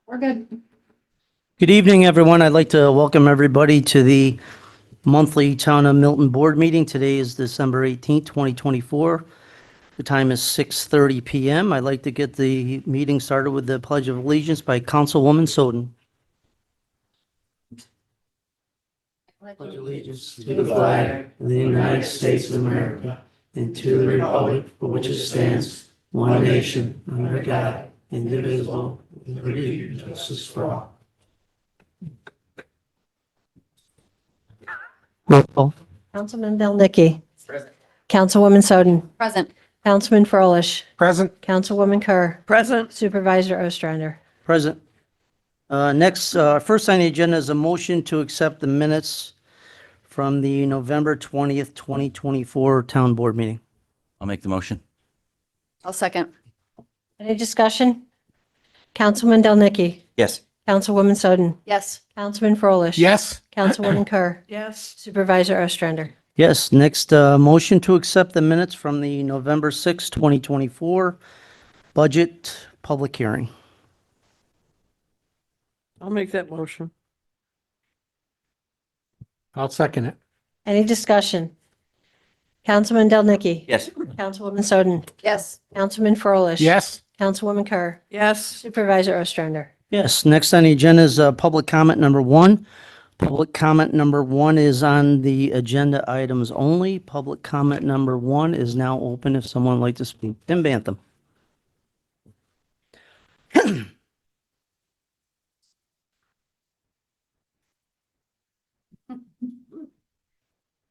We're good. Good evening, everyone. I'd like to welcome everybody to the monthly Town of Milton Board meeting. Today is December 18th, 2024. The time is 6:30 PM. I'd like to get the meeting started with the Pledge of Allegiance by Councilwoman Soden. Pledge allegiance to the flag of the United States of America and to the republic for which it stands, one nation, under God, indivisible, with liberty and justice for all. Roll call. Councilman Delnicki. Present. Councilwoman Soden. Present. Councilman Froelich. Present. Councilwoman Kerr. Present. Supervisor Ostrander. Present. Next, first on the agenda is a motion to accept the minutes from the November 20th, 2024 Town Board meeting. I'll make the motion. I'll second. Any discussion? Councilman Delnicki. Yes. Councilwoman Soden. Yes. Councilman Froelich. Yes. Councilwoman Kerr. Yes. Supervisor Ostrander. Yes, next, motion to accept the minutes from the November 6th, 2024 budget public hearing. I'll make that motion. I'll second it. Any discussion? Councilman Delnicki. Yes. Councilwoman Soden. Yes. Councilman Froelich. Yes. Councilwoman Kerr. Yes. Supervisor Ostrander. Yes, next on the agenda is public comment number one. Public comment number one is on the agenda items only. Public comment number one is now open if someone would like to speak. Tim Bantham. Good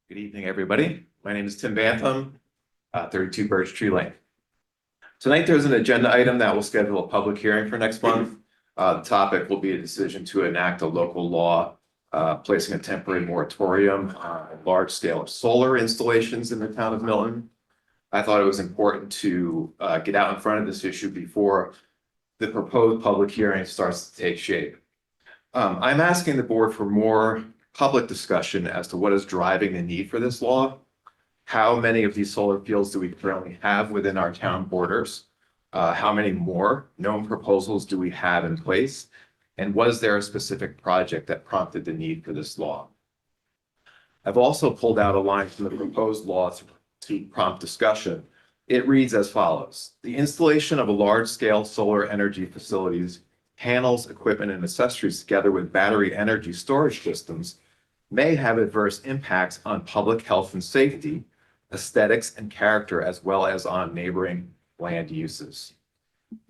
evening, everybody. My name is Tim Bantham, 32 Birch Tree Lane. Tonight, there's an agenda item that will schedule a public hearing for next month. The topic will be a decision to enact a local law placing a temporary moratorium on large-scale solar installations in the town of Milton. I thought it was important to get out in front of this issue before the proposed public hearing starts to take shape. I'm asking the board for more public discussion as to what is driving the need for this law. How many of these solar fields do we currently have within our town borders? How many more known proposals do we have in place? And was there a specific project that prompted the need for this law? I've also pulled out a line from the proposed law to prompt discussion. It reads as follows. The installation of a large-scale solar energy facilities, panels, equipment, and accessories together with battery energy storage systems may have adverse impacts on public health and safety, aesthetics and character, as well as on neighboring land uses.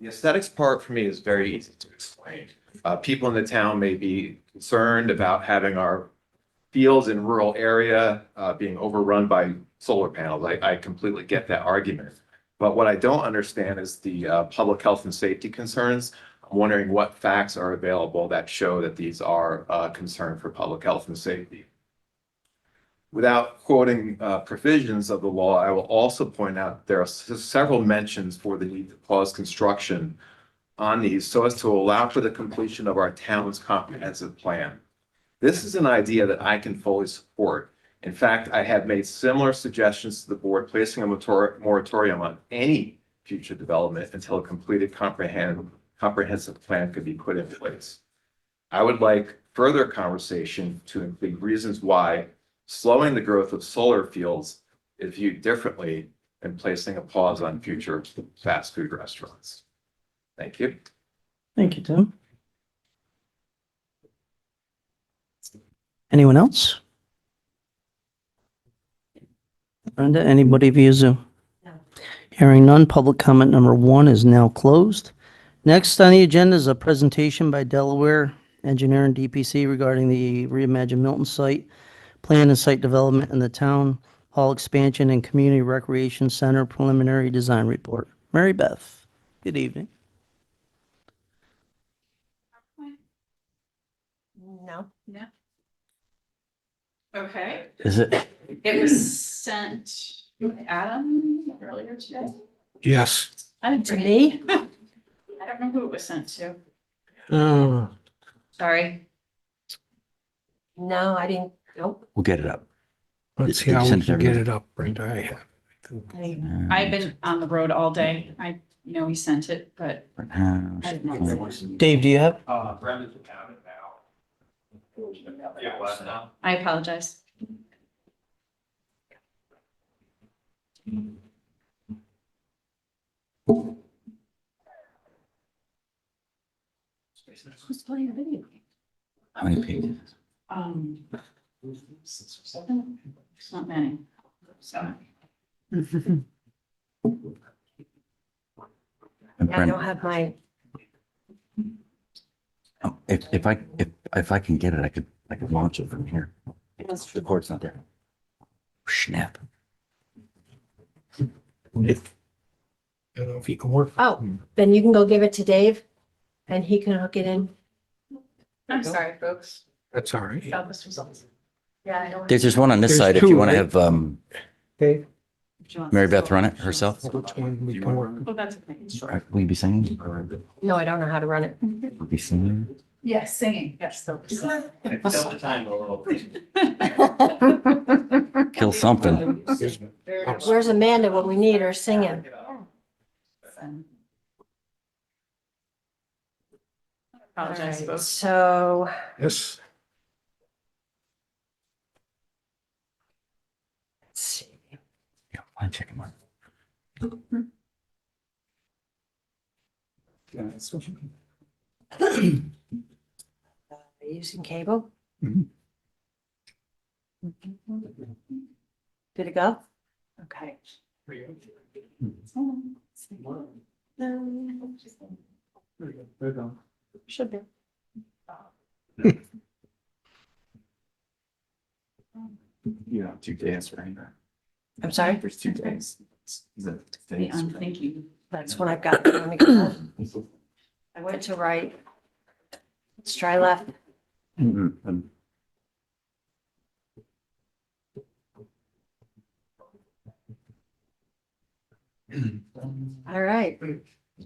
The aesthetics part for me is very easy to explain. People in the town may be concerned about having our fields in rural area being overrun by solar panels. I completely get that argument. But what I don't understand is the public health and safety concerns. I'm wondering what facts are available that show that these are a concern for public health and safety. Without quoting provisions of the law, I will also point out there are several mentions for the need to pause construction on these so as to allow for the completion of our town's comprehensive plan. This is an idea that I can fully support. In fact, I have made similar suggestions to the board placing a moratorium on any future development until a completed comprehensive plan could be put in place. I would like further conversation to include reasons why slowing the growth of solar fields is viewed differently than placing a pause on future fast food restaurants. Thank you. Thank you, Tim. Anyone else? Brenda, anybody via Zoom? No. Hearing none, public comment number one is now closed. Next on the agenda is a presentation by Delaware Engineer and D.P.C. regarding the Reimagine Milton site, plan and site development in the town hall expansion and community recreation center preliminary design report. Mary Beth, good evening. No. Yeah. Okay. Is it? It was sent by Adam earlier today. Yes. I didn't To bring me? it. I don't know who it was sent to. Oh, Sorry. No, I didn't. Nope. We'll get it up. let's see Did you how we send it to can get everybody? it up, Brenda. I have. I've been on the road all day. I You know, we sent it, but I did not see it. Dave, do you have? Brenda's got it now. I apologize. Who's playing a video game? How many pages? It's not many. So, And I Brent, don't have my, oh, if I can get it, I could launch it from here. The cord's not there. Snap. I don't know if you can work. oh, then you can go give it to Dave and he can hook it in. I'm sorry, folks. That's all right. About this results. Yeah, I don't. There's one on this There's side if two, you want to right? have Dave, Mary Beth run it herself. which one we can work? Oh, that's okay. Will you be singing? No, I don't know how to run it. Will you be singing? Yes, singing. Yes, so. Kill something. Where's Amanda when we need her singing? Apologize, Alright, folks. so Yes. let's see. Yeah, I'm checking one. Using cable? Mhm. Good to go? Okay. Should be. Yeah, 2 days, right? I'm sorry? There's 2 days. The unthinking. That's what I've got. Let me go. I went to right. Let's try left. All right.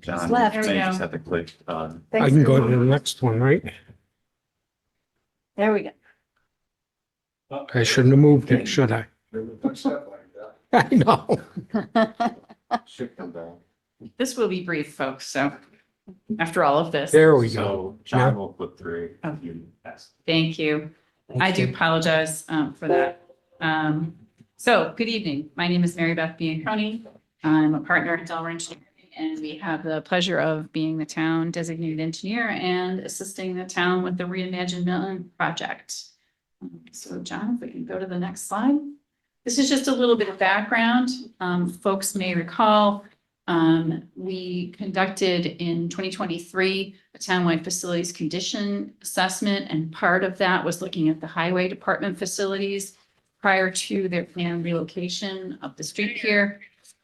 John, left. you There we just go. have to click on. I can go to the next one, right? There we go. I shouldn't have moved it, should I? I know. Should come back. This will be brief, folks, so after all of this, There we go. John will put 3. Oh. thank you. I do apologize for that. So good evening. My name is Mary Beth Bianconi. I'm a partner at Delaware Engineering, and we have the pleasure of being the town designated engineer and assisting the town with the Reimagine Milton project. So John, if we can go to the next slide. This is just a little bit of background. Folks may recall, we conducted in 2023 a townwide facilities condition assessment, and part of that was looking at the highway department facilities prior to their planned relocation of the street here.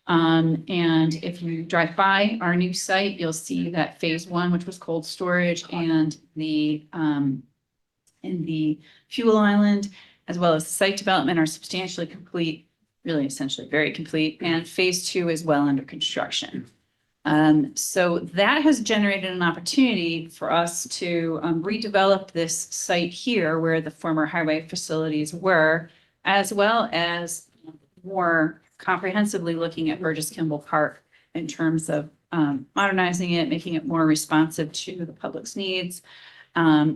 And if you drive by our new site, you'll see that phase 1, which was cold storage, and the fuel island, as well as the site development, are substantially complete, really essentially very complete, and phase 2 is well under construction. So that has generated an opportunity for us to redevelop this site here where the former highway facilities were, as well as more comprehensively looking at Burgess Kimball Park in terms of modernizing it, making it more responsive to the public's needs.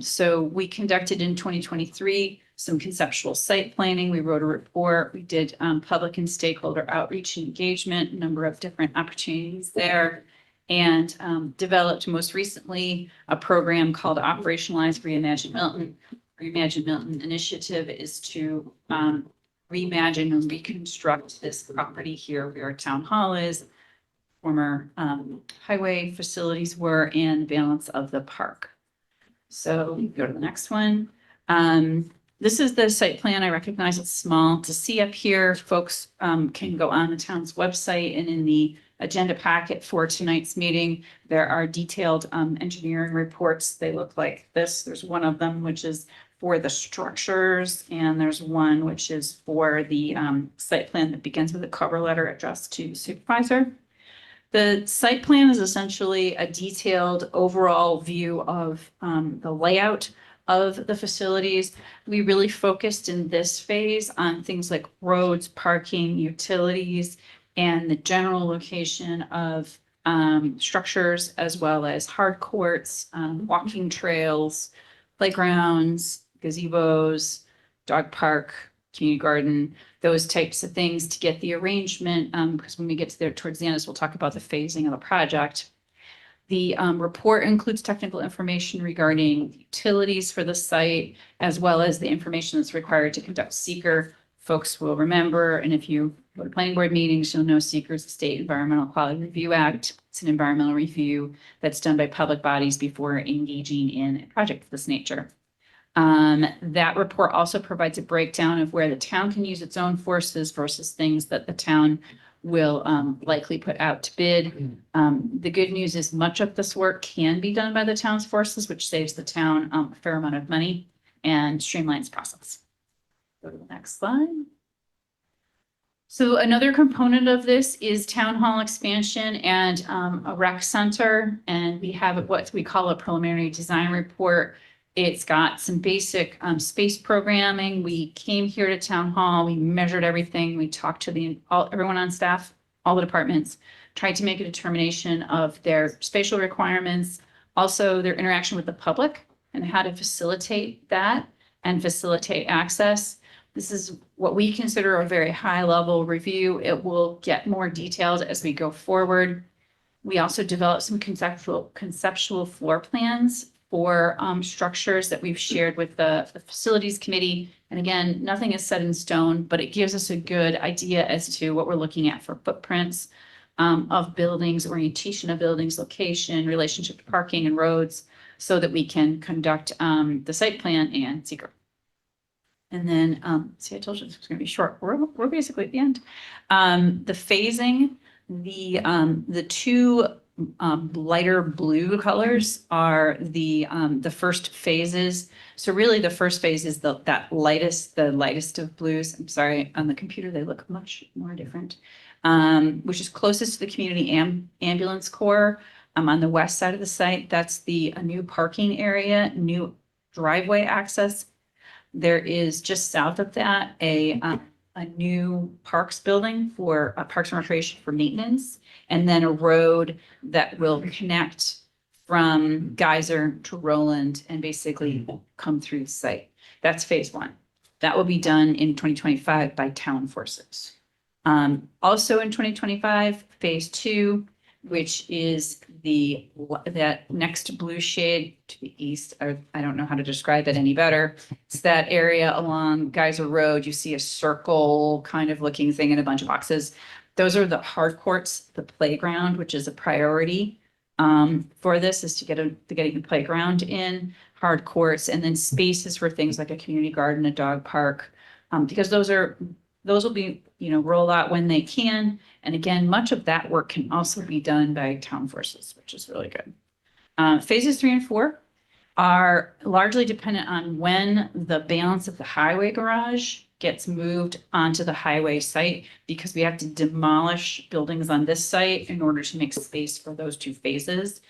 So we conducted in 2023 some conceptual site planning. We wrote a report. We did public and stakeholder outreach and engagement, a number of different opportunities there, and developed most recently a program called Operationalize Reimagine Milton. Reimagine Milton initiative is to reimagine and reconstruct this property here where our town hall is, former highway facilities were, and balance of the park. So go to the next one. This is the site plan. I recognize it's small to see up here. Folks can go on the town's website, and in the agenda packet for tonight's meeting, there are detailed engineering reports. They look like this. There's one of them, which is for the structures, and there's one which is for the site plan that begins with a cover letter addressed to the supervisor. The site plan is essentially a detailed overall view of the layout of the facilities. We really focused in this phase on things like roads, parking, utilities, and the general location of structures as well as hard courts, walking trails, playgrounds, gazebos, dog park, community garden, those types of things to get the arrangement. Because when we get to there towards the end, we'll talk about the phasing of the project. The report includes technical information regarding utilities for the site, as well as the information that's required to conduct seeker. Folks will remember, and if you go to planning board meetings, you'll know seeker is the State Environmental Quality Review Act. It's an environmental review that's done by public bodies before engaging in a project of this nature. That report also provides a breakdown of where the town can use its own forces versus things that the town will likely put out to bid. The good news is much of this work can be done by the town's forces, which saves the town a fair amount of money and streamlines the process. Go to the next slide. So another component of this is town hall expansion and a rec center. And we have what we call a preliminary design report. It's got some basic space programming. We came here to town hall, we measured everything, we talked to everyone on staff, all the departments, tried to make a determination of their spatial requirements, also their interaction with the public and how to facilitate that and facilitate access. This is what we consider a very high level review. It will get more detailed as we go forward. We also developed some conceptual floor plans for structures that we've shared with the facilities committee. And again, nothing is set in stone, but it gives us a good idea as to what we're looking at for footprints of buildings, orientation of buildings, location, relationship to parking and roads, so that we can conduct the site plan and seeker. And then, see, I told you this was going to be short. We're basically at the end. The phasing, the two lighter blue colors are the first phases. So really the first phase is the lightest of blues. I'm sorry, on the computer, they look much more different. Which is closest to the community ambulance corps. On the west side of the site, that's a new parking area, new driveway access. There is just south of that, a new parks building for parks and recreation for maintenance, and then a road that will connect from Geyser to Roland and basically come through the site. That's phase one. That will be done in 2025 by town forces. Also in 2025, phase two, which is that next blue shade to the east. I don't know how to describe it any better. It's that area along Geyser Road. You see a circle kind of looking thing in a bunch of boxes. Those are the hard courts, the playground, which is a priority for this, is getting the playground in, hard courts, and then spaces for things like a community garden, a dog park, because those will be, rolled out when they can. And again, much of that work can also be done by town forces, which is really good. Phases 3 and 4 are largely dependent on when the balance of the highway garage gets moved onto the highway site, because we have to demolish buildings on this site in order to make space for those two phases.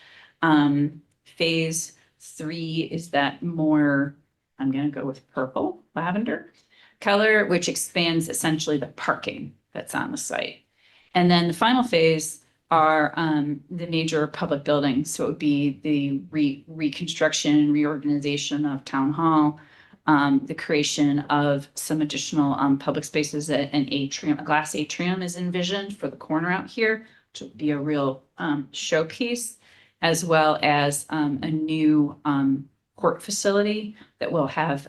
Phase 3 is that more, I'm going to go with purple, lavender color, which expands essentially the parking that's on the site. And then the final phase are the major public buildings. So it would be the reconstruction, reorganization of town hall, the creation of some additional public spaces. An atrium, a glass atrium is envisioned for the corner out here, which will be a real showpiece, as well as a new court facility that will have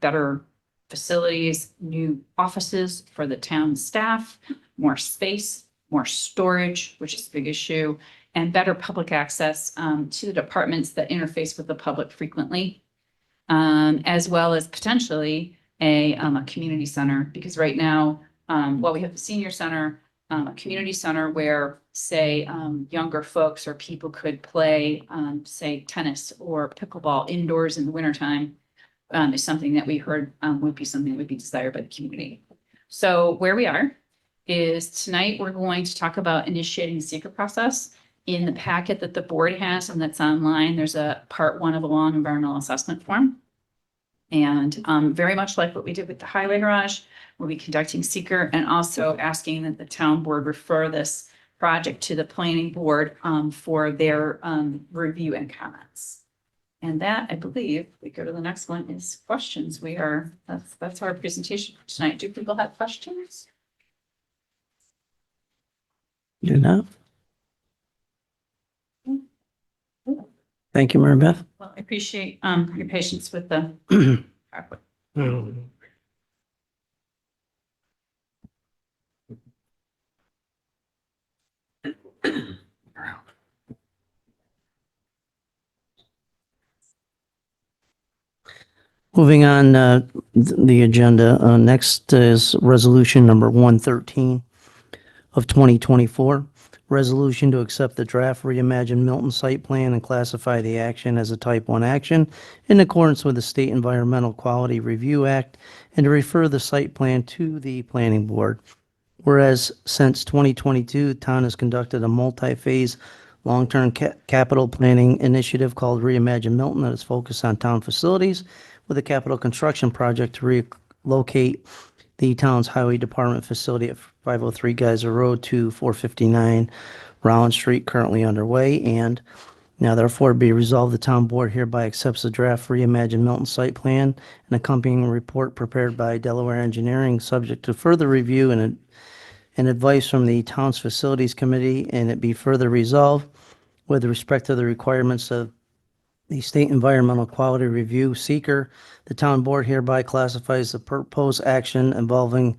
better facilities, new offices for the town staff, more space, more storage, which is a big issue, and better public access to the departments that interface with the public frequently, as well as potentially a community center. Because right now, while we have the senior center, a community center where, say, younger folks or people could play, say, tennis or pickleball indoors in the wintertime, is something that we heard would be something that would be desired by the community. So where we are is tonight we're going to talk about initiating the seeker process. In the packet that the board has and that's online, there's a part 1 of a long environmental assessment form. And very much like what we did with the highway garage, we'll be conducting seeker and also asking that the town board refer this project to the planning board for their review and comments. And that, I believe, we go to the next one is questions. That's our presentation for tonight. Do people have questions? Do not. Thank you, Mary Beth. Well, I appreciate your patience with the PowerPoint. Moving on, the agenda, next is resolution number 113 of 2024. Resolution to accept the draft Reimagine Milton site plan and classify the action as a type 1 action in accordance with the State Environmental Quality Review Act and to refer the site plan to the planning board. Whereas since 2022, the town has conducted a multi-phase long-term capital planning initiative called Reimagine Milton that is focused on town facilities with a capital construction project to relocate the town's highway department facility at 503 Geyser Road to 459 Rollins Street, currently underway. And now therefore be resolved, the town board hereby accepts the draft Reimagine Milton site plan and accompanying report prepared by Delaware Engineering, subject to further review and advice from the town's facilities committee, and it be further resolved with respect to the requirements of the State Environmental Quality Review seeker. The town board hereby classifies the proposed action involving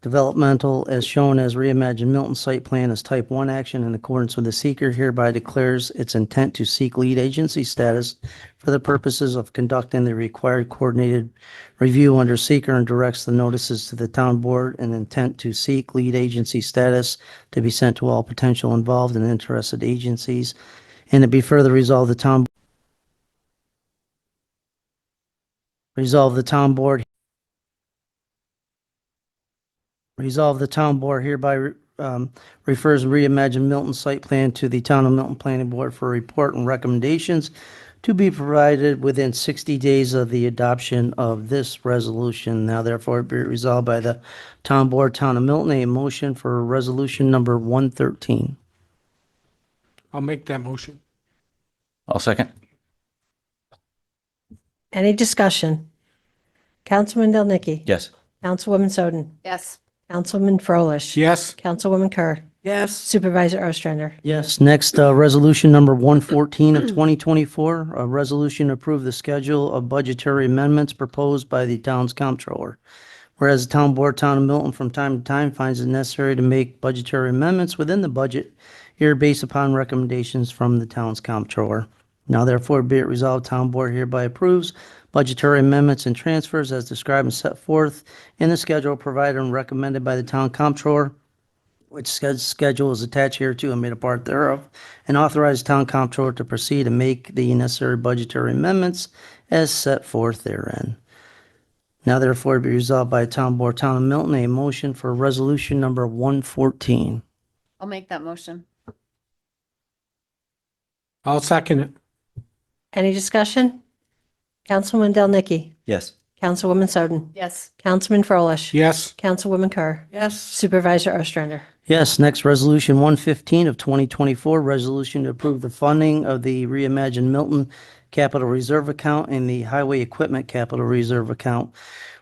developmental as shown as Reimagine Milton site plan as type 1 action in accordance with the seeker, hereby declares its intent to seek lead agency status for the purposes of conducting the required coordinated review under seeker, and directs the notices to the town board and intent to seek lead agency status to be sent to all potential involved and interested agencies. And it be further resolved, the town board hereby refers Reimagine Milton site plan to the Town of Milton Planning Board for report and recommendations to be provided within 60 days of the adoption of this resolution. Now therefore be it resolved by the Town Board, Town of Milton, a motion for resolution number 113. I'll make that motion. I'll second. Any discussion? Councilman Delnicki. Yes. Councilwoman Soden. Yes. Councilman Froelich. Yes. Councilwoman Kerr. Yes. Supervisor Ostrander. Yes. Next, resolution number 114 of 2024, a resolution to approve the schedule of budgetary amendments proposed by the town's comptroller. Whereas the town board, Town of Milton, from time to time finds it necessary to make budgetary amendments within the budget year based upon recommendations from the town's comptroller. Now therefore be it resolved, town board hereby approves budgetary amendments and transfers as described and set forth in the schedule provided and recommended by the town comptroller, which schedule is attached hereto and made a part thereof, and authorize town comptroller to proceed and make the necessary budgetary amendments as set forth therein. Now therefore be resolved by town board, Town of Milton, a motion for resolution number 114. I'll make that motion. I'll second it. Any discussion? Councilman Delnicki. Yes. Councilwoman Soden. Yes. Councilman Froelich. Yes. Councilwoman Kerr. Yes. Supervisor Ostrander. Yes, next resolution 115 of 2024, resolution to approve the funding of the Reimagine Milton Capital Reserve account and the Highway Equipment Capital Reserve account.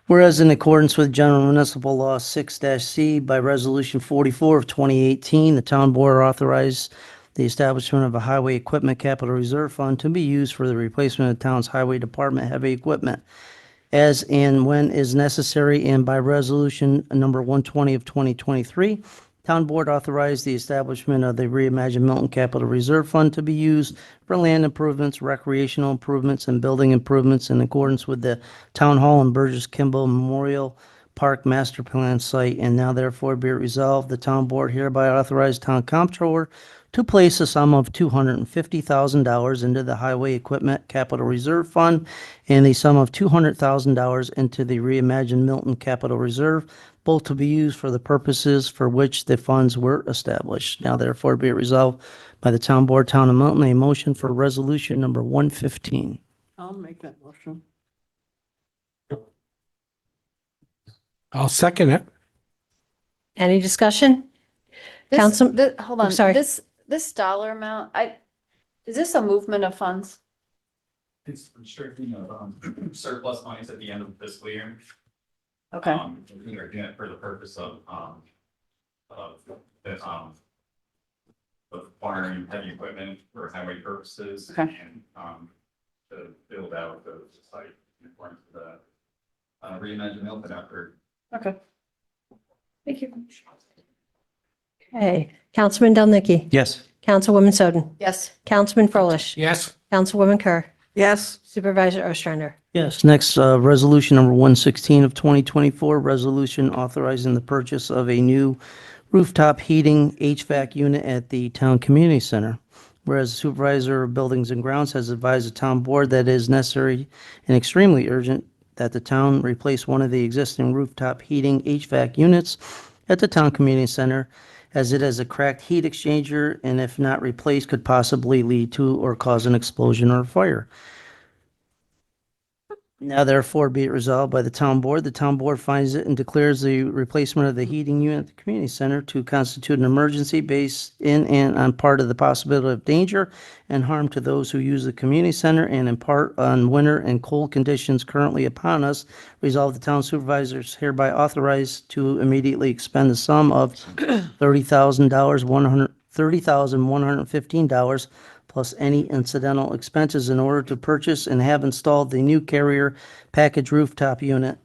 Whereas in accordance with General Municipal Law 6-C by Resolution 44 of 2018, the town board authorized the establishment of a Highway Equipment Capital Reserve Fund to be used for the replacement of the town's highway department heavy equipment as and when is necessary, and by Resolution number 120 of 2023, Town Board authorized the establishment of the Reimagine Milton Capital Reserve Fund to be used for land improvements, recreational improvements, and building improvements in accordance with the Town Hall and Burgess Kimball Memorial Park Master Plan site. And now therefore be it resolved, the Town Board hereby authorized Town Comptroller to place a sum of $250,000 into the Highway Equipment Capital Reserve Fund and the sum of $200,000 into the Reimagine Milton Capital Reserve, both to be used for the purposes for which the funds were established. Now therefore be it resolved by the Town Board, Town of Milton, a motion for resolution number 115. I'll make that motion. I'll second it. Any discussion? Council- Hold on, sorry. this dollar amount, is this a movement of funds? It's restricting of surplus monies at the end of the fiscal year. Okay, We're doing it for the purpose of acquiring heavy equipment for highway purposes. Okay. And to build out the site according to the Reimagine Milton effort. okay. Thank you. Okay, Councilman Del Nicky, Yes. Councilwoman Soden, Yes, Councilman Frolich, Yes. Councilwoman Kerr, Yes. Supervisor Ostrander. Yes, next, resolution number 116 of 2024, resolution authorizing the purchase of a new rooftop heating HVAC unit at the Town Community Center. Whereas the Supervisor of Buildings and Grounds has advised the town board that it is necessary and extremely urgent that the town replace one of the existing rooftop heating HVAC units at the Town Community Center, as it has a cracked heat exchanger and if not replaced could possibly lead to or cause an explosion or fire. Now therefore be it resolved by the town board finds it and declares the replacement of the heating unit at the community center to constitute an emergency based in and on part of the possibility of danger and harm to those who use the community center and in part on winter and cold conditions currently upon us. Resolve the town supervisors hereby authorized to immediately expend the sum of $30,115 plus any incidental expenses in order to purchase and have installed the new carrier package rooftop unit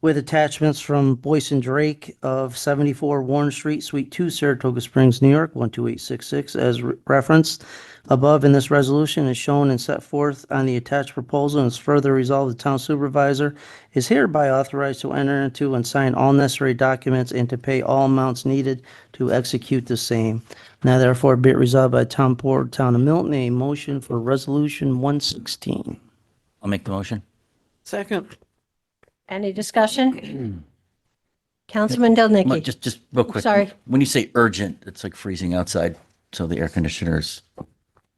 with attachments from Boyce and Drake of 74 Warren Street, Suite 2, Saratoga Springs, New York, 12866, as referenced above in this resolution is shown and set forth on the attached proposal, and is further resolved the town supervisor is hereby authorized to enter into and sign all necessary documents and to pay all amounts needed to execute the same. Now therefore be it resolved by the town board, town of Milton, a motion for resolution 116. I'll make the motion. Second. Any discussion? Councilman Del Nicky. Just real quick. Sorry. When you say urgent, it's like freezing outside. So the air conditioner's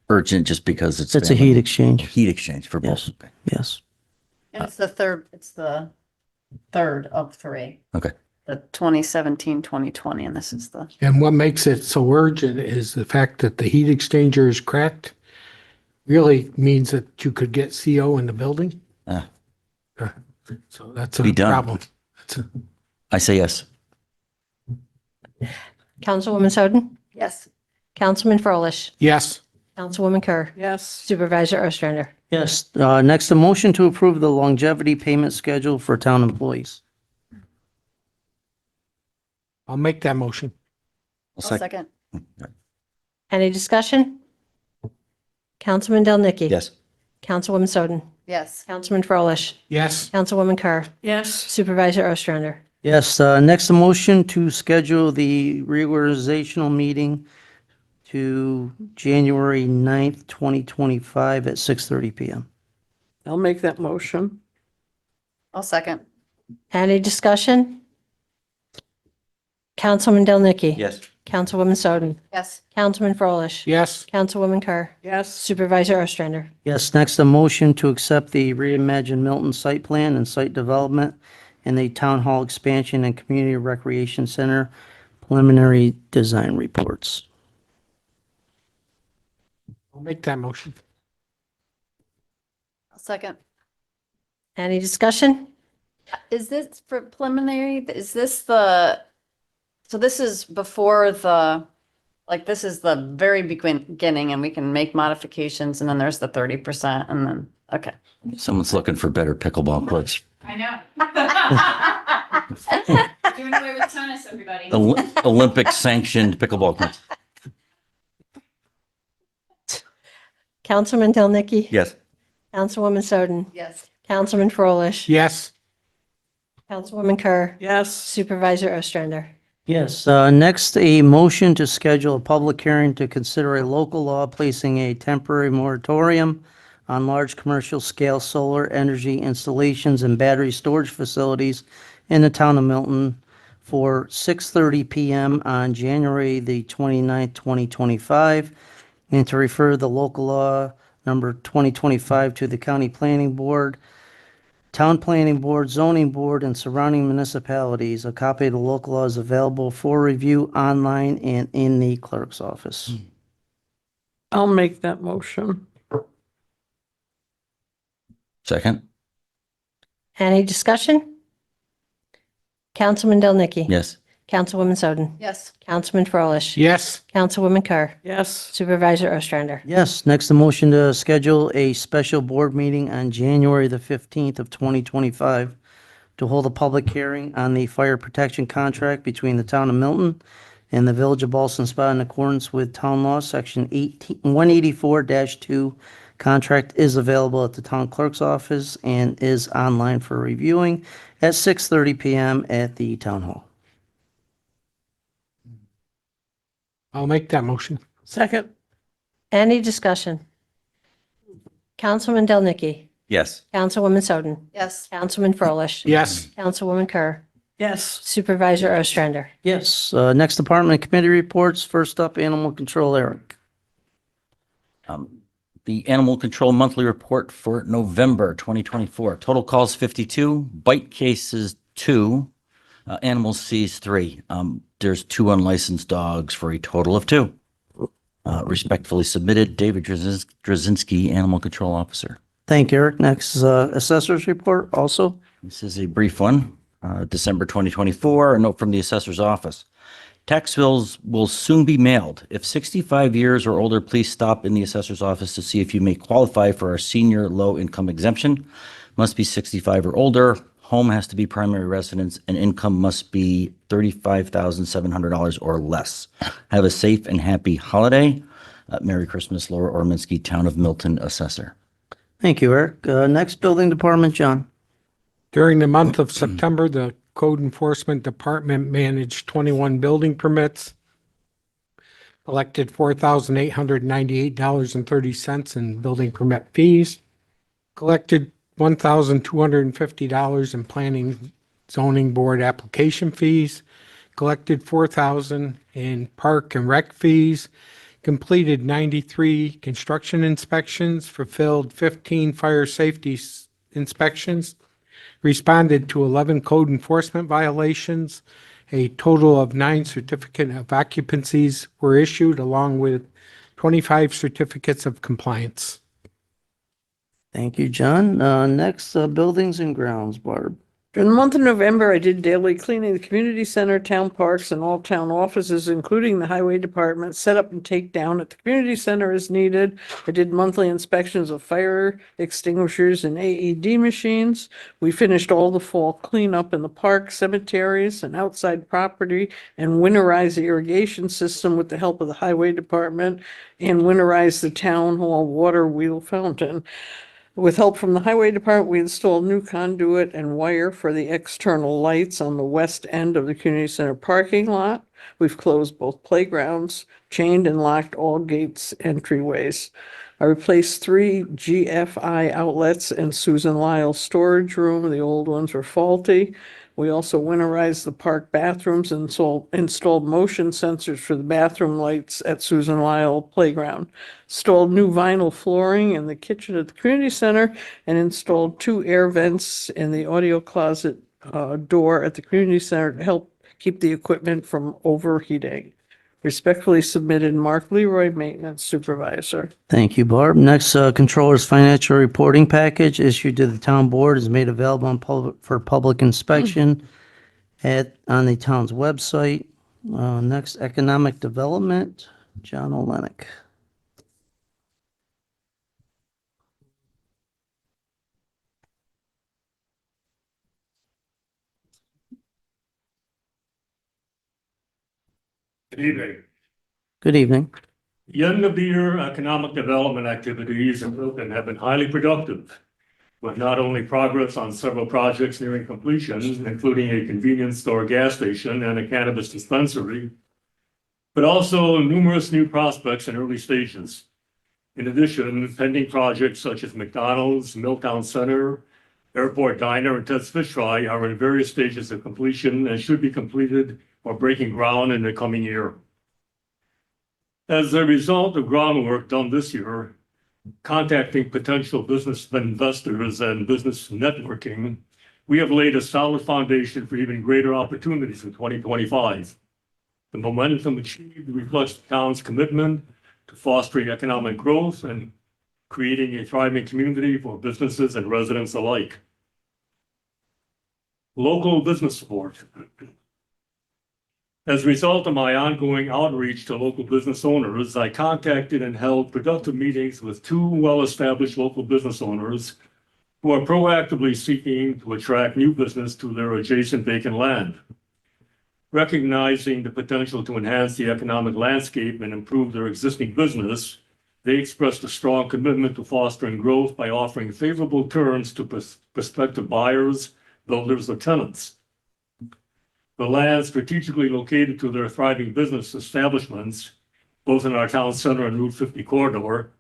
urgent just because it's. It's a heat exchange. Heat exchange for both. Yes. Okay. Yes. and it's the third of three, Okay. the 2017, 2020, and this is the, And what makes it so urgent is the fact that the heat exchanger is cracked. Really means that you could get CO in the building. Ah. So that's a Be done. problem. I say yes. Councilwoman Soden, yes, Councilman Frolich, Yes. Councilwoman Kerr, Yes. Supervisor Ostrander. Yes. Next, a motion to approve the longevity payment schedule for town employees. I'll make that motion. I'll second. Any discussion? Councilman Del Nicky. Yes. Councilwoman Soden, Yes, Councilman Frolich, Yes. Councilwoman Kerr, Yes. Supervisor Ostrander. Yes. Next, a motion to schedule the reorganizational meeting to January 9th, 2025 at 6:30 PM. I'll make that motion. I'll second. Any discussion? Councilman Del Nicky. Yes. Councilwoman Soden, Yes, Councilman Frolich, Yes. Councilwoman Kerr, Yes, Supervisor Ostrander. Yes. Next, a motion to accept the Reimagine Milton site plan and site development and the town hall expansion and community recreation center preliminary design reports. I'll make that motion. I'll second. Any discussion? Is this for preliminary? Is this so this is before this is the very beginning and we can make modifications and then there's the 30% and then, okay. Someone's looking for better pickleball courts. I know. Doing away with tennis, everybody. Olympic sanctioned pickleball courts. Councilman Del Nicky. Yes. Councilwoman Soden, Yes, Councilman Frolich, Yes. Councilwoman Kerr, yes, Supervisor Ostrander. Yes, next, a motion to schedule a public hearing to consider a local law placing a temporary moratorium on large commercial scale solar energy installations and battery storage facilities in the town of Milton for 6:30 PM on January the 29th, 2025, and to refer the local law number 2025 to the county planning board Town Planning Board, Zoning Board, and surrounding municipalities. A copy of the local law is available for review online and in the clerk's office. I'll make that motion. Second? Any discussion? Councilman Del Nicky. Yes. Councilwoman Soden. Yes. Councilman Frolich. Yes, Councilwoman Kerr. Yes, Supervisor Ostrander. Yes, next, the motion to schedule a special board meeting on January the 15th of 2025 to hold a public hearing on the fire protection contract between the town of Milton and the village of Ballston Spa in accordance with town law, section 184-2. Contract is available at the town clerk's office and is online for reviewing at 6:30 PM at the town hall. I'll make that motion. second, Any discussion? Councilman Del Nicky. Yes. Councilwoman Soden. Yes. Councilman Frolich. Yes, Councilwoman Kerr. yes, Supervisor Ostrander. Yes, next, department and committee reports. First up, animal control, Eric. The Animal Control Monthly Report for November 2024. Total calls 52, bite cases 2, animals seized 3. There's 2 unlicensed dogs for a total of 2. Respectfully submitted, David Drzezinski, Animal Control Officer. Thank you, Eric. Next, assessor's report also. This is a brief one. December 2024, a note from the assessor's office. Tax bills will soon be mailed. If 65 years or older, please stop in the assessor's office to see if you may qualify for our senior low-income exemption. Must be 65 or older. Home has to be primary residence, and income must be $35,700 or less. Have a safe and happy holiday. Merry Christmas, Laura Orminski, Town of Milton Assessor. Thank you, Eric. Next, building department, John. during the month of September, the Code Enforcement Department managed 21 building permits, collected $4,898.30 in building permit fees, collected $1,250 in planning zoning board application fees, collected $4,000 in park and rec fees, completed 93 construction inspections, fulfilled 15 fire safety inspections, responded to 11 code enforcement violations. A total of 9 certificate of occupancies were issued, along with 25 certificates of compliance. Thank you, John. Next, buildings and grounds, Barb. During the month of November, I did daily cleaning the community center, town parks, and all town offices, including the highway department, set up and take down at the community center as needed. I did monthly inspections of fire extinguishers and AED machines. We finished all the fall cleanup in the park, cemeteries, and outside property, and winterized the irrigation system with the help of the highway department, and winterized the town hall water wheel fountain. With help from the highway department, we installed new conduit and wire for the external lights on the west end of the community center parking lot. We've closed both playgrounds, chained and locked all gates, entryways. I replaced 3 GFI outlets in Susan Lyle's storage room. The old ones were faulty. We also winterized the park bathrooms and installed motion sensors for the bathroom lights at Susan Lyle Playground. Installed new vinyl flooring in the kitchen at the community center, and installed 2 air vents in the audio closet door at the community center to help keep the equipment from overheating. Respectfully submitted, Mark Leroy, Maintenance Supervisor. Thank you, Barb. Next, controller's financial reporting package issued to the town board is made available for public inspection on the town's website. Next, economic development, John Olenek. Good evening. Good evening. The end of the year economic development activities in Milton have been highly productive, with not only progress on several projects nearing completion, including a convenience store gas station and a cannabis dispensary, but also numerous new prospects in early stages. In addition, pending projects such as McDonald's, Milltown Center, Airport Diner, and Ted's Fish Fry are in various stages of completion and should be completed or breaking ground in the coming year. As a result of groundwork done this year, contacting potential business investors and business networking, we have laid a solid foundation for even greater opportunities in 2025. The momentum achieved reflects the town's commitment to fostering economic growth and creating a thriving community for businesses and residents alike. Local business support. As a result of my ongoing outreach to local business owners, I contacted and held productive meetings with two well-established local business owners who are proactively seeking to attract new business to their adjacent vacant land. Recognizing the potential to enhance the economic landscape and improve their existing business, they expressed a strong commitment to fostering growth by offering favorable terms to prospective buyers, builders, or tenants. The land strategically located to their thriving business establishments, both in our town center and Route 50 corridor,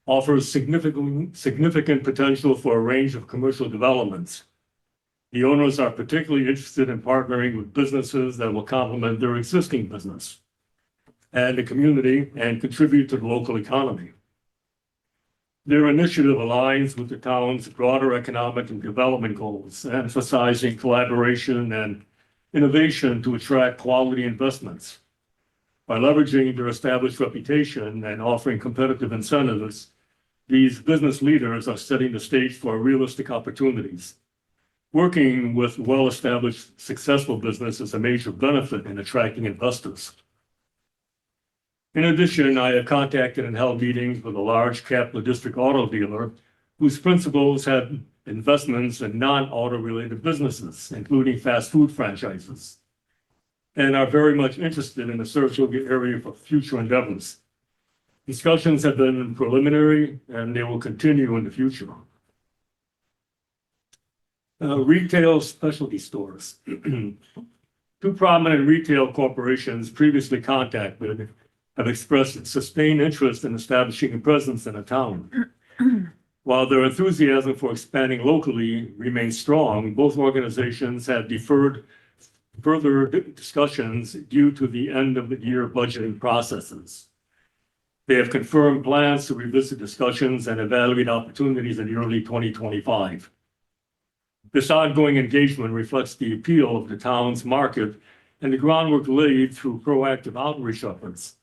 offers significant potential for a range of commercial developments. The owners are particularly interested in partnering with businesses that will complement their existing business and the community and contribute to the local economy. Their initiative aligns with the town's broader economic and development goals, emphasizing collaboration and innovation to attract quality investments. By leveraging their established reputation and offering competitive incentives, these business leaders are setting the stage for realistic opportunities. Working with well-established, successful business is a major benefit in attracting investors. In addition, I have contacted and held meetings with a large Capital District auto dealer whose principals have investments in non-auto related businesses, including fast food franchises, and are very much interested in the Saratoga area for future endeavors. Discussions have been preliminary and they will continue in the future. Retail specialty stores. Two prominent retail corporations previously contacted have expressed sustained interest in establishing a presence in a town. While their enthusiasm for expanding locally remains strong, both organizations have deferred further discussions due to the end of the year budgeting processes. They have confirmed plans to revisit discussions and evaluate opportunities in early 2025. This ongoing engagement reflects the appeal of the town's market and the groundwork laid through proactive outreach efforts.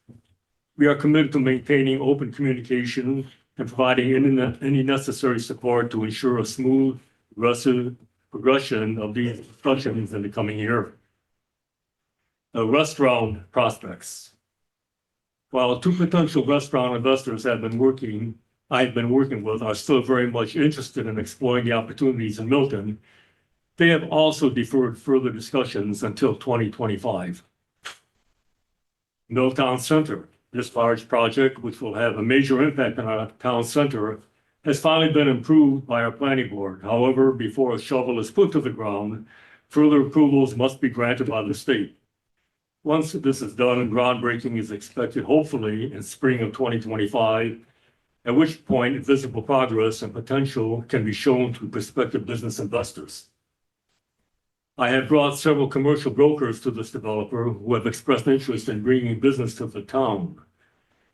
We are committed to maintaining open communication and providing any necessary support to ensure a smooth, progression of these discussions in the coming year. Restaurant prospects. While two potential restaurant investors I've been working with are still very much interested in exploring the opportunities in Milton, they have also deferred further discussions until 2025. Milltown Center. This large project, which will have a major impact on our town center, has finally been approved by our planning board. However, before a shovel is put to the ground, further approvals must be granted by the state. Once this is done, groundbreaking is expected hopefully in spring of 2025, at which point visible progress and potential can be shown to prospective business investors. I have brought several commercial brokers to this developer who have expressed interest in bringing business to the town.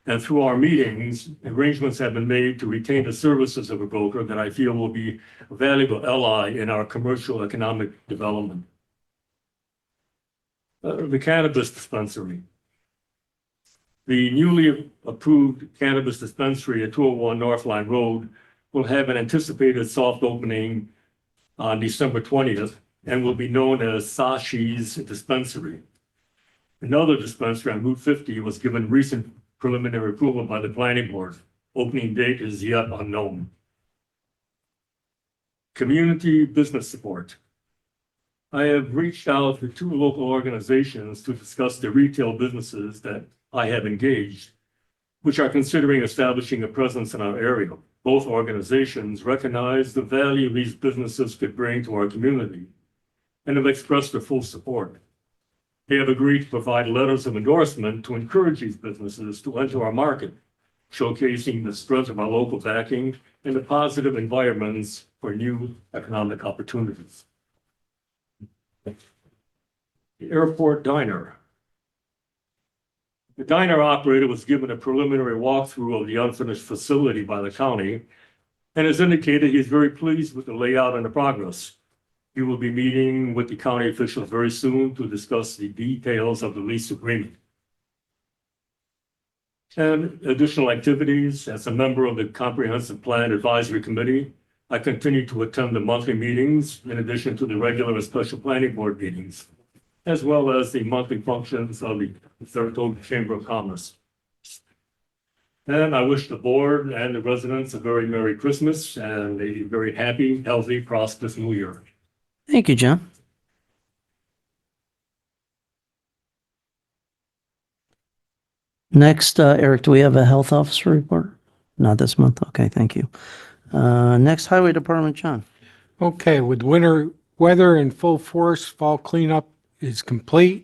And through our meetings, arrangements have been made to retain the services of a broker that I feel will be a valuable ally in our commercial economic development. The cannabis dispensary. The newly approved cannabis dispensary at 201 North Line Road will have an anticipated soft opening on December 20th and will be known as Sashi's Dispensary. Another dispensary on Route 50 was given recent preliminary approval by the planning board. Opening date is yet unknown. Community business support. I have reached out to two local organizations to discuss the retail businesses that I have engaged, which are considering establishing a presence in our area. Both organizations recognize the value these businesses could bring to our community and have expressed their full support. They have agreed to provide letters of endorsement to encourage these businesses to enter our market, showcasing the strength of our local backing and the positive environments for new economic opportunities. The Airport Diner. The diner operator was given a preliminary walkthrough of the unfinished facility by the county and has indicated he's very pleased with the layout and the progress. He will be meeting with the county officials very soon to discuss the details of the lease agreement. And additional activities. As a member of the Comprehensive Plan Advisory Committee, I continue to attend the monthly meetings in addition to the regular and special planning board meetings, as well as the monthly functions of the Saratoga Chamber of Commerce. And I wish the board and the residents a very Merry Christmas and a very happy, healthy, prosperous New Year. Thank you, John. Next, Eric, do we have a health officer report? Not this month. Okay, thank you. Next, Highway Department, John. Okay, with winter weather in full force, fall cleanup is completed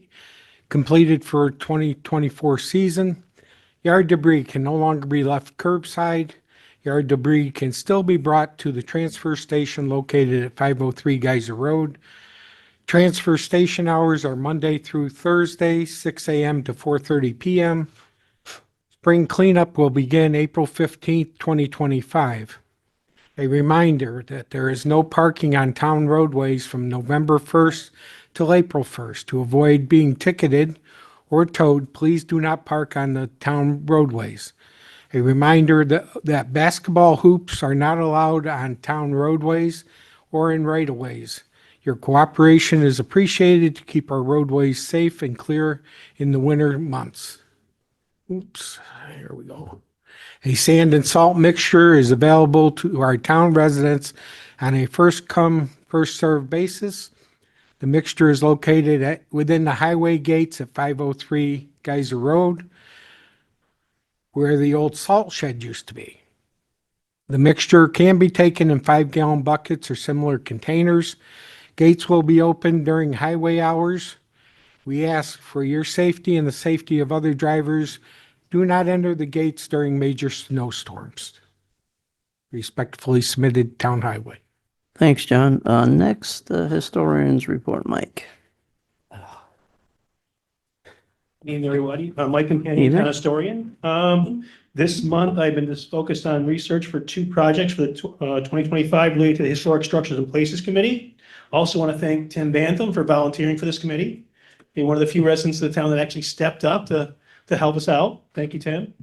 for 2024 season. Yard debris can no longer be left curbside. Yard debris can still be brought to the transfer station located at 503 Geyser Road. Transfer station hours are Monday through Thursday, 6 a.m. to 4:30 p.m. Spring cleanup will begin April 15th, 2025. A reminder that there is no parking on town roadways from November 1st till April 1st. To avoid being ticketed or towed, please do not park on the town roadways. A reminder that basketball hoops are not allowed on town roadways or in right-of-ways. Your cooperation is appreciated to keep our roadways safe and clear in the winter months. Oops, here we go. A sand and salt mixture is available to our town residents on a first-come, first-served basis. The mixture is located within the highway gates at 503 Geyser Road, where the old salt shed used to be. The mixture can be taken in 5-gallon buckets or similar containers. Gates will be open during highway hours. We ask for your safety and the safety of other drivers. Do not enter the gates during major snowstorms. Respectfully submitted, Town Highway. Thanks, John. Next, historian's report, Mike. Good evening, everybody. I'm Mike Companion, Evening. town historian. This month, I've been just focused on research for 2 projects for the 2025 related to the Historic Structures and Places Committee. Also want to thank Tim Bantham for volunteering for this committee. Being one of the few residents of the town that actually stepped up to help us out. Thank you, Tim.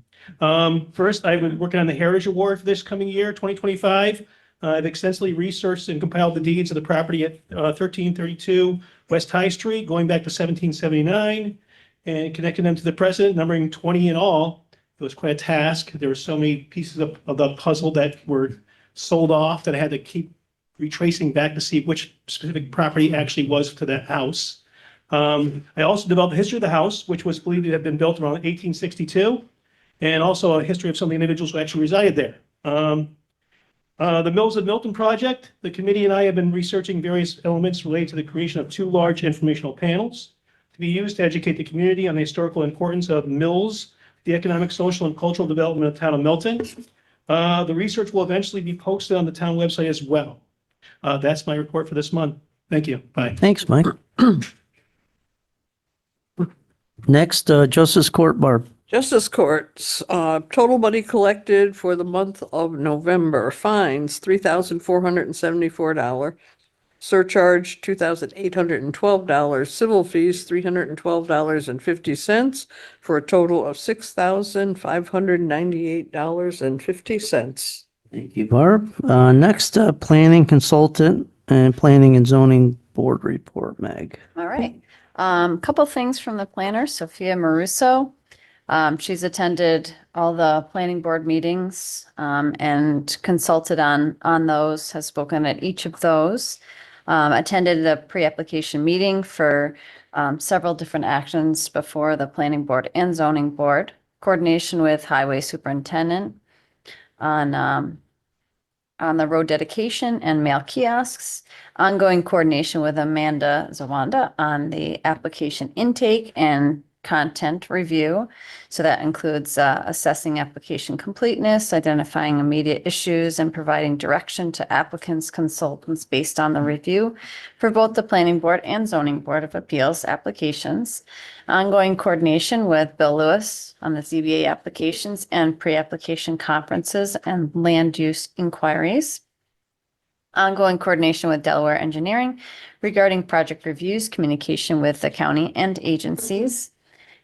First, I've been working on the Heritage Award for this coming year, 2025. I've extensively researched and compiled the deeds of the property at 1332 West High Street, going back to 1779, and connecting them to the present, numbering 20 in all. It was quite a task. There were so many pieces of the puzzle that were sold off that I had to keep retracing back to see which specific property actually was to that house. I also developed the history of the house, which was believed to have been built around 1862, and also a history of some of the individuals who actually resided there. The Mills of Milton project, the committee and I have been researching various elements related to the creation of 2 large informational panels to be used to educate the community on the historical importance of mills, the economic, social, and cultural development of the town of Milton. The research will eventually be posted on the town website as well. That's my report for this month. Thank you. Bye. Thanks, Mike. Next, Justice Court, Barb. Justice Courts, total money collected for the month of November, fines, $3,474. Surcharge, $2,812. Civil fees, $312.50, for a total of $6,598.50. Thank you, Barb. Next, planning consultant and planning and zoning board report, Meg. All right. Couple things from the planner, Sophia Maruso. She's attended all the planning board meetings and consulted on those, has spoken at each of those. Attended the pre-application meeting for several different actions before the planning board and zoning board. Coordination with highway superintendent on the road dedication and mail kiosks. Ongoing coordination with Amanda Zawanda on the application intake and content review. So that includes assessing application completeness, identifying immediate issues, and providing direction to applicants, consultants based on the review for both the Planning Board and Zoning Board of Appeals applications. Ongoing coordination with Bill Lewis on the ZBA applications and pre-application conferences and land use inquiries. Ongoing coordination with Delaware Engineering regarding project reviews, communication with the county and agencies,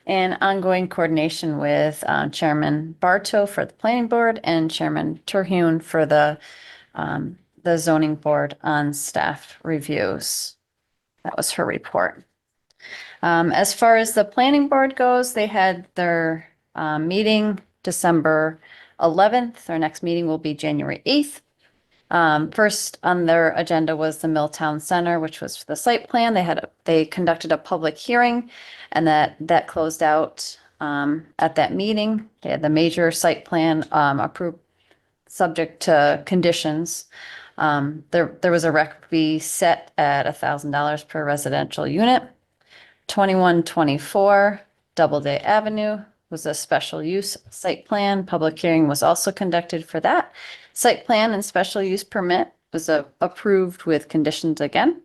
and ongoing coordination with Chairman Bartow for the Planning Board and Chairman Terhune for the Zoning Board on staff reviews. That was her report. As far as the Planning Board goes, they had their meeting December 11th. Their next meeting will be January 8th. First on their agenda was the Milltown Center, which was for the site plan. They conducted a public hearing, and that closed out at that meeting. They had the major site plan approved, subject to conditions. There was a rec fee set at $1,000 per residential unit. 2124 Doubleday Avenue was a special use site plan. Public hearing was also conducted for that. Site plan and special use permit was approved with conditions again.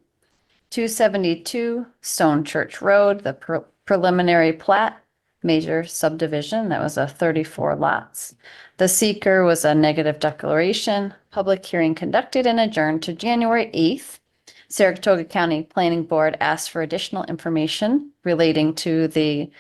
272 Stone Church Road, the preliminary plat, major subdivision, that was a 34 lots. The seeker was a negative declaration. Public hearing conducted and adjourned to January 8th. Saratoga County Planning Board asked for additional information relating to the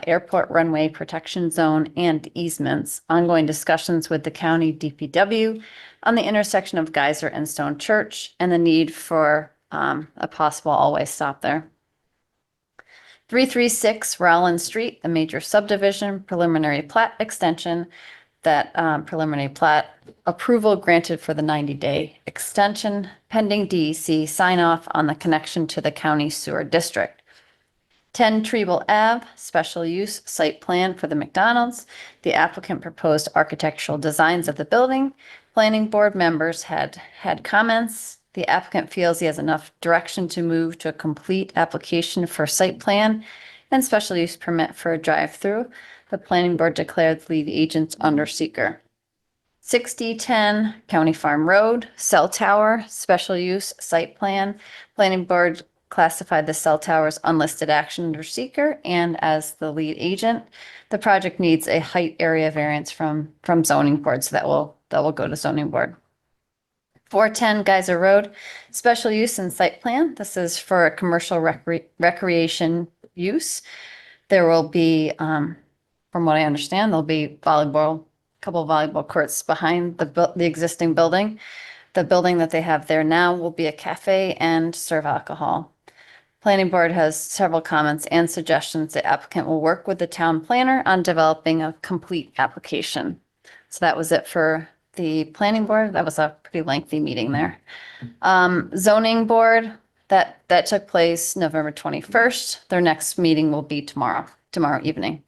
airport runway protection zone and easements. Ongoing discussions with the county DPW on the intersection of Geyser and Stone Church and the need for a possible all-way stop there. 336 Rowland Street, the major subdivision, preliminary plat extension. That preliminary plat approval granted for the 90-day extension pending D.C. sign-off on the connection to the county sewer district. 10 Treble Ave, special use site plan for the McDonald's. The applicant proposed architectural designs of the building. Planning board members had comments. The applicant feels he has enough direction to move to a complete application for site plan and special use permit for a drive-through. The planning board declared lead agents under seeker. 6010 County Farm Road, cell tower, special use site plan. Planning board classified the cell tower's unlisted action under seeker and as the lead agent. The project needs a height area variance from zoning board, so that will go to zoning board. 410 Geyser Road, special use and site plan. This is for a commercial recreation use. There will be, from what I understand, there'll be a couple of volleyball courts behind the existing building. The building that they have there now will be a cafe and serve alcohol. Planning board has several comments and suggestions. The applicant will work with the town planner on developing a complete application. So that was it for the planning board. That was a pretty lengthy meeting there. Zoning board, that took place November 21st. Their next meeting will be tomorrow evening.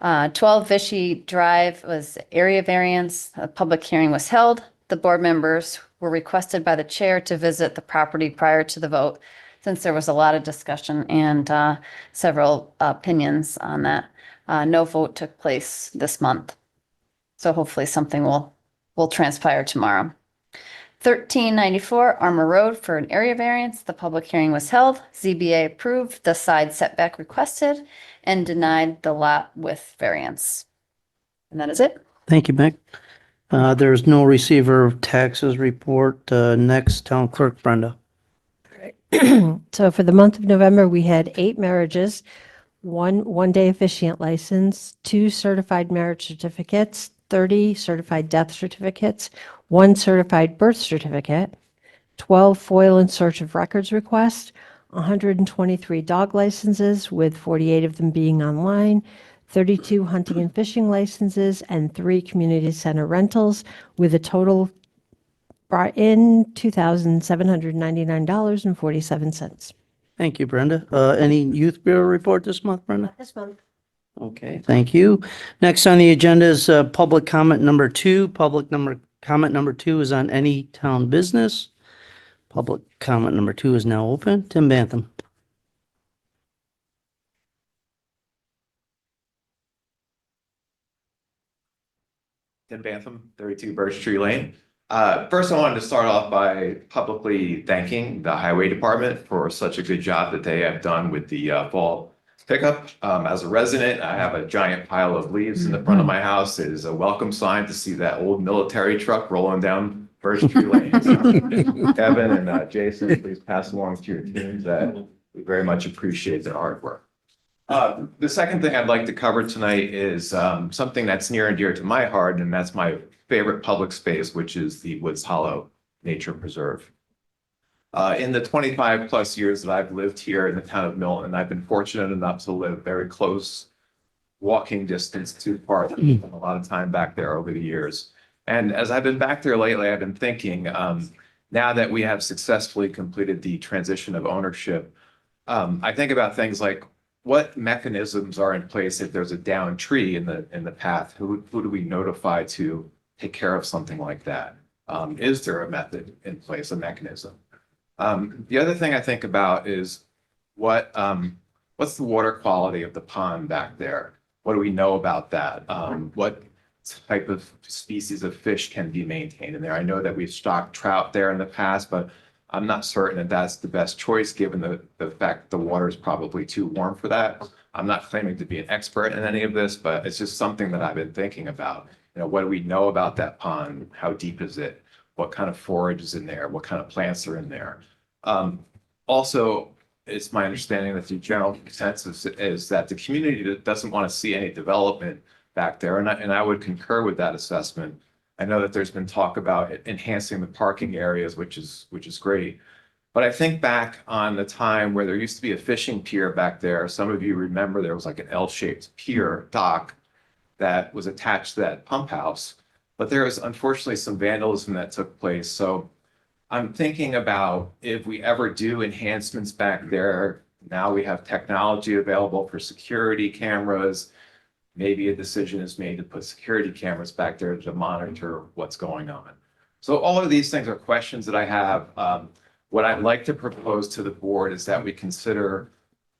12 Vichy Drive was area variance. A public hearing was held. The board members were requested by the chair to visit the property prior to the vote, since there was a lot of discussion and several opinions on that. No vote took place this month. So hopefully something will transpire tomorrow. 1394 Armor Road for an area variance. The public hearing was held. ZBA approved the side setback requested and denied the lot with variance. And that is it. Thank you, Meg. There's no receiver of taxes report. Next, Town Clerk Brenda. So for the month of November, we had 8 marriages, one day officiant license, 2 certified marriage certificates, 30 certified death certificates, 1 certified birth certificate, 12 FOIL and search of records requests, 123 dog licenses, with 48 of them being online, 32 hunting and fishing licenses, and 3 community center rentals, with a total brought in $2,799.47. Thank you, Brenda. Any Youth Bureau report this month, Brenda? This month. Okay, thank you. Next on the agenda is public comment number 2. Comment number 2 is on any town business. Public comment number 2 is now open. Tim Bantham. Tim Bantham, 32 Birch Tree Lane. First, I wanted to start off by publicly thanking the Highway Department for such a good job that they have done with the fall pickup. As a resident, I have a giant pile of leaves in the front of my house. It is a welcome sign to see that old military truck rolling down Birch Tree Lane. So, Kevin and Jason, please pass along to your teams that we very much appreciate their hard work. The second thing I'd like to cover tonight is something that's near and dear to my heart, and that's my favorite public space, which is the Woods Hollow Nature Preserve. In the 25 plus years that I've lived here in the town of Milton, I've been fortunate enough to live very close walking distance to the park. A lot of time back there over the years. And as I've been back there lately, I've been thinking, now that we have successfully completed the transition of ownership, I think about things like what mechanisms are in place if there's a downed tree in the path? Who do we notify to take care of something like that? Is there a method in place, a mechanism? The other thing I think about is what's the water quality of the pond back there? What do we know about that? What type of species of fish can be maintained in there? I know that we've stocked trout there in the past, but I'm not certain that that's the best choice given the fact that the water is probably too warm for that. I'm not claiming to be an expert in any of this, but it's just something that I've been thinking about. You know, what do we know about that pond? How deep is it? What kind of forage is in there? What kind of plants are in there? Also, it's my understanding that the general consensus is that the community doesn't want to see any development back there, and I would concur with that assessment. I know that there's been talk about enhancing the parking areas, which is great. But I think back on the time where there used to be a fishing pier back there. Some of you remember there was like an L-shaped pier dock that was attached to that pump house. But there was unfortunately some vandalism that took place. So I'm thinking about if we ever do enhancements back there, now we have technology available for security cameras. Maybe a decision is made to put security cameras back there to monitor what's going on. So all of these things are questions that I have. What I'd like to propose to the board is that we consider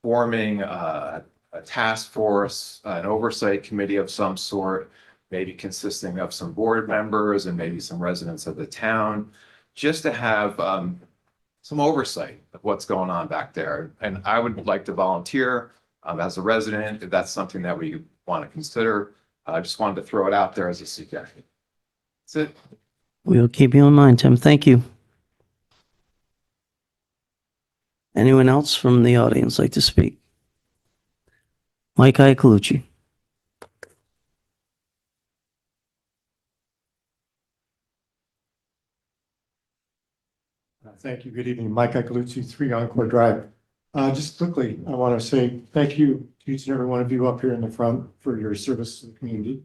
forming a task force, an oversight committee of some sort, maybe consisting of some board members and maybe some residents of the town, just to have some oversight of what's going on back there. And I would like to volunteer as a resident, if that's something that we want to consider. I just wanted to throw it out there as a suggestion. That's it. We'll keep you in mind, Tim. Thank you. Anyone else from the audience like to speak? Mike Iacolucci. Thank you. Good evening. Mike Iacolucci, 3 Encore Drive. Just quickly, I want to say thank you to each and every one of you up here in the front for your service to the community.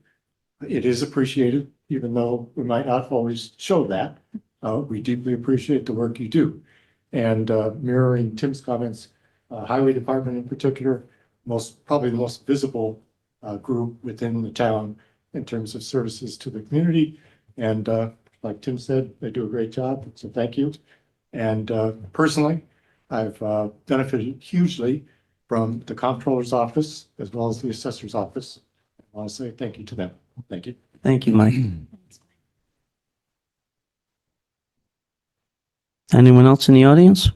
It is appreciated, even though we might not always show that. We deeply appreciate the work you do. And mirroring Tim's comments, Highway Department in particular, probably the most visible group within the town in terms of services to the community. And like Tim said, they do a great job. So thank you. And personally, I've benefited hugely from the comptroller's office as well as the assessor's office. I want to say thank you to them. Thank you. Thank you, Mike. Anyone else in the audience?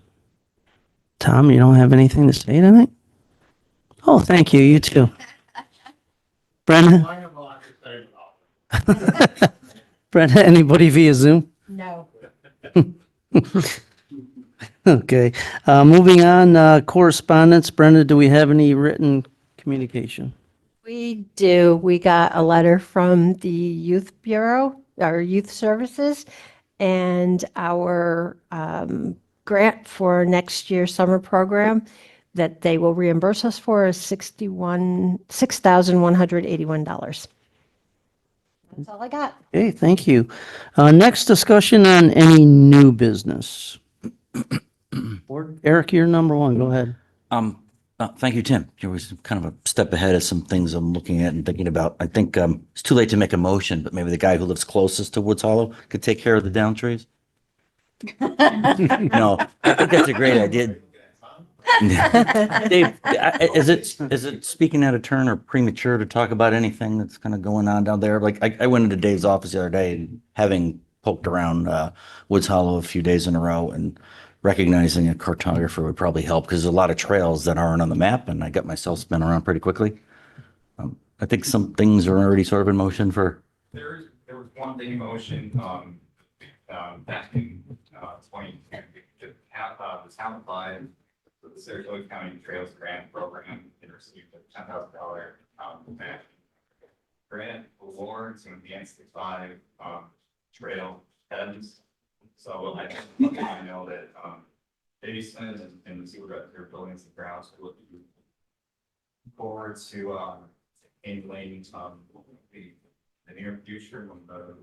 Tom, you don't have anything to say tonight? Oh, thank you. You too. Brenda? Brenda, anybody via Zoom? No. Okay. Moving on, correspondence. Brenda, do we have any written communication? We do. We got a letter from the Youth Bureau, our Youth Services, and our grant for next year's summer program that they will reimburse us for is $6,181. That's all I got. Okay, thank you. Next discussion on any new business. Eric, you're number 1. Go ahead. Thank you, Tim. You was kind of a step ahead of some things I'm looking at and thinking about. I think it's too late to make a motion, but maybe the guy who lives closest to Woods Hollow could take care of the down trees. No, I think that's a great idea. Dave, is it speaking out of turn or premature to talk about anything that's kind of going on down there? Like I went into Dave's office the other day and having poked around Woods Hollow a few days in a row and recognizing a cartographer would probably help because there's a lot of trails that aren't on the map and I got myself spun around pretty quickly. I think some things are already sort of in motion for. There was one thing in motion, back in, 20, the town applied for the Saratoga County Trails Grant Program and received a $10,000, match grant award to enhance the 5, trail heads. So I know that, Jason and the supervisor of buildings and grounds are looking forward to, handling, the near future when the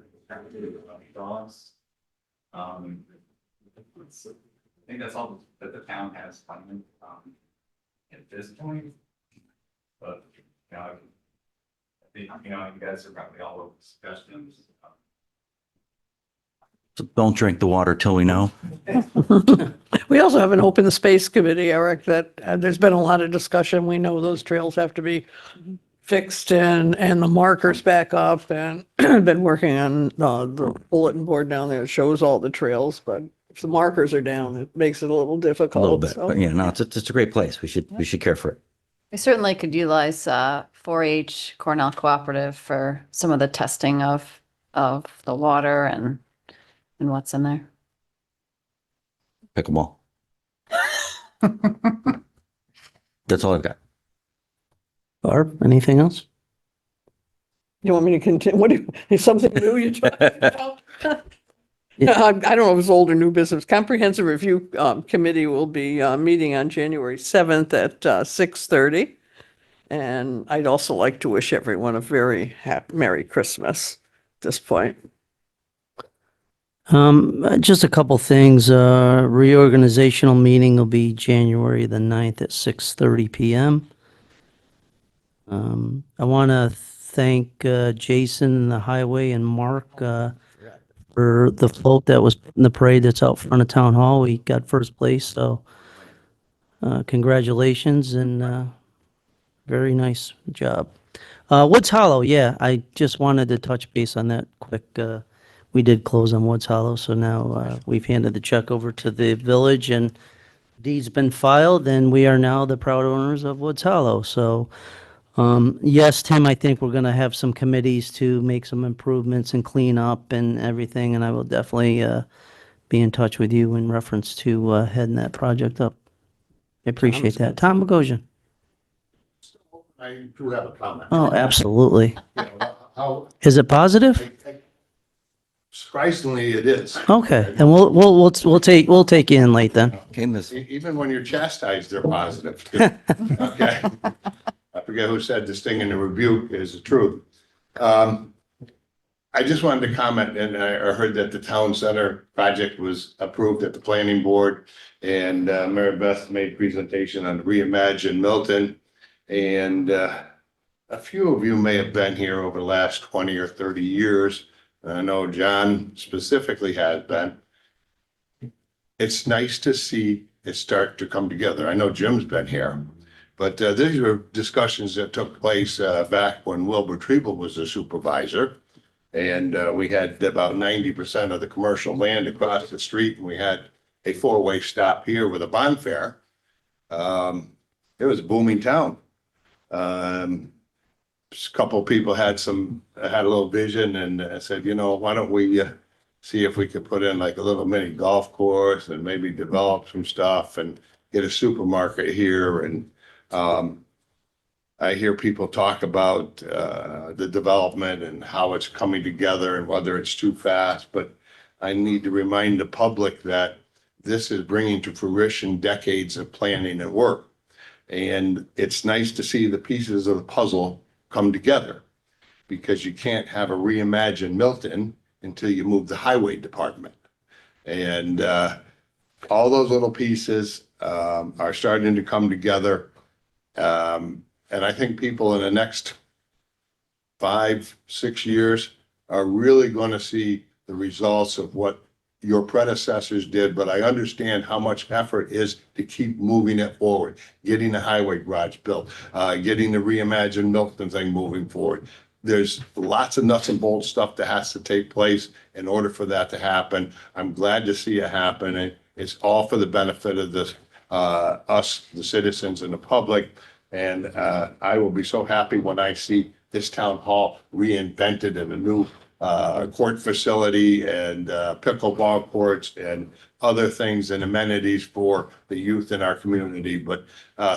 dogs. I think that's all that the town has funded, at this point. But, you know, I think, you know, you guys are probably all over suggestions. So don't drink the water till we know. We also have an open space committee, Eric, that there's been a lot of discussion. We know those trails have to be fixed and the markers back up, and been working on the bulletin board down there that shows all the trails, but if the markers are down, it makes it a little difficult. A little bit, so. but yeah, no, it's a great place. We should care for it. We certainly could utilize 4-H Cornell Cooperative for some of the testing of the water and what's in there. Pickleball. That's all I've got. Barb, anything else? You want me to continue? Is something new you're talking about? Yeah. I don't know if it's old or new business. Comprehensive Review Committee will be meeting on January 7th at 6:30. And I'd also like to wish everyone a very Merry Christmas at this point. Just a couple things. Reorganizational meeting will be January the 9th at 6:30 p.m. I want to thank Jason, the highway, and Mark for the float that was in the parade that's out front of Town Hall. We got first place, so congratulations and very nice job. Woods Hollow, yeah, I just wanted to touch base on that quick. We did close on Woods Hollow, so now we've handed the check over to the village and deed's been filed, and we are now the proud owners of Woods Hollow. So, yes, Tim, I think we're going to have some committees to make some improvements and clean up and everything, and I will definitely be in touch with you in reference to heading that project up. I appreciate that. Tom Bogosian. I do have a comment. Oh, absolutely. You know, how, Is it positive? surprisingly, it is. Okay, then we'll take you in late then. Even when you're chastised, they're positive. Okay. I forget who said this thing in the rebuke is the truth. I just wanted to comment, and I heard that the town center project was approved at the planning board, and Mary Beth made a presentation on Reimagine Milton. And a few of you may have been here over the last 20 or 30 years. I know John specifically has been. It's nice to see it start to come together. I know Jim's been here, but these were discussions that took place back when Wilbur Treble was the supervisor. And we had about 90% of the commercial land across the street, and we had a 4-way stop here with a bonfire. It was a booming town. A couple of people had a little vision, and I said, you know, why don't we see if we could put in like a little mini golf course and maybe develop some stuff and get a supermarket here. And I hear people talk about the development and how it's coming together and whether it's too fast, but I need to remind the public that this is bringing to fruition decades of planning and work. And it's nice to see the pieces of the puzzle come together, because you can't have a Reimagine Milton until you move the highway department. And all those little pieces are starting to come together. And I think people in the next 5-6 years are really going to see the results of what your predecessors did, but I understand how much effort is to keep moving it forward, getting the highway garage built, getting the Reimagine Milton thing moving forward. There's lots of nuts and bolts stuff that has to take place in order for that to happen. I'm glad to see it happen. And it's all for the benefit of the, us, the citizens and the public. And I will be so happy when I see this town hall reinvented in a new court facility and pickleball courts and other things and amenities for the youth in our community. But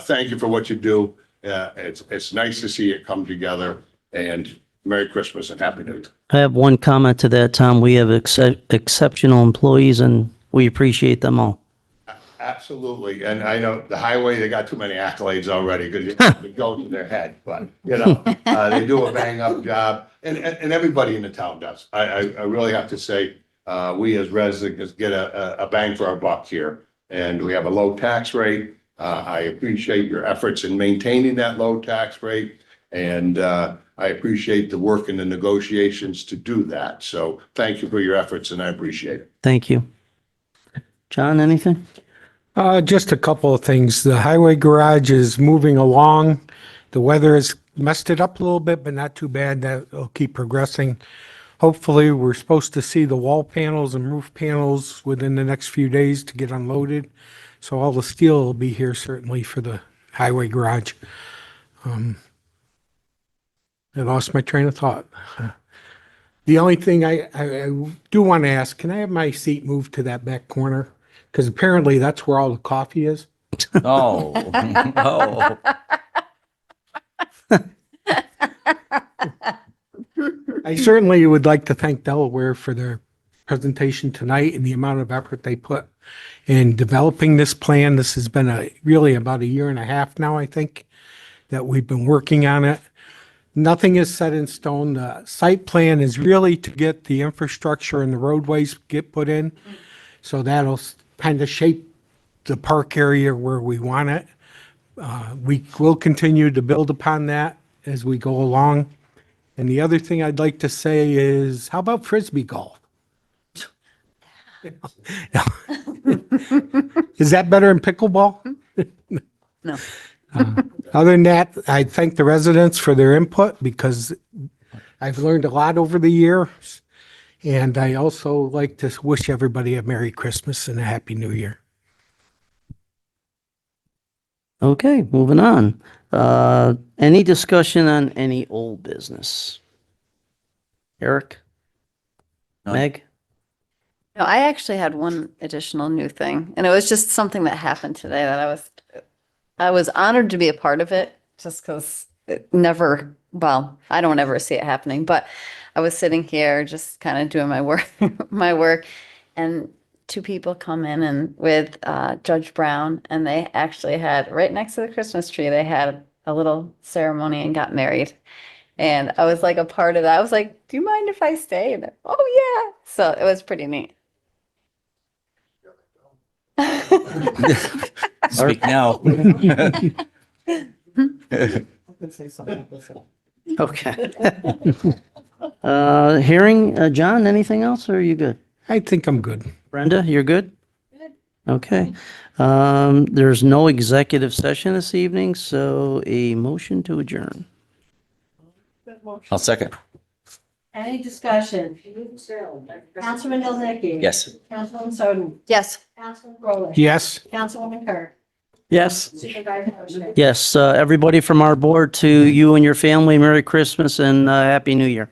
thank you for what you do. It's nice to see it come together, and Merry Christmas and Happy New Year. I have one comment to that, Tom. We have exceptional employees and we appreciate them all. Absolutely. And I know the highway, they got too many accolades already because it goes to their head, but you know, they do a bang up job and everybody in the town does. I really have to say, we as residents get a bang for our buck here, and we have a low tax rate. I appreciate your efforts in maintaining that low tax rate, and I appreciate the work and the negotiations to do that. So thank you for your efforts, and I appreciate it. Thank you. John, anything? Just a couple of things. The highway garage is moving along. The weather has messed it up a little bit, but not too bad. That'll keep progressing. Hopefully, we're supposed to see the wall panels and roof panels within the next few days to get unloaded. So all the steel will be here certainly for the highway garage. I lost my train of thought. The only thing I do want to ask, can I have my seat moved to that back corner? Because apparently that's where all the coffee is. Oh, no. I certainly would like to thank Delaware for their presentation tonight and the amount of effort they put in developing this plan. This has been really about a year and a half now, I think, that we've been working on it. Nothing is set in stone. The site plan is really to get the infrastructure and the roadways get put in. So that'll kind of shape the park area where we want it. We will continue to build upon that as we go along. And the other thing I'd like to say is, how about Frisbee golf? Is that better than pickleball? No. Other than that, I thank the residents for their input because I've learned a lot over the years. And I also like to wish everybody a Merry Christmas and a Happy New Year. Okay, moving on. Any discussion on any old business? Eric? None. Meg? No, I actually had one additional new thing, and it was just something that happened today that I was honored to be a part of it, just because it never, well, I don't ever see it happening, but I was sitting here just kind of doing my work, and two people come in and with Judge Brown, and they actually had right next to the Christmas tree, they had a little ceremony and got married. And I was like a part of that. I was like, do you mind if I stay? And oh yeah. So it was pretty neat. Speak now. Okay. Hearing, John, anything else or are you good? I think I'm good. Brenda, you're good? Good. Okay. There's no executive session this evening, so a motion to adjourn. I'll second. Any discussion? Councilman Delnicki? Yes. Councilwoman Soden? Yes. Councilman Rowland? Yes. Councilwoman Kerr? Yes. Supervisor Hosted? Yes, everybody from our board to you and your family, Merry Christmas and Happy New Year.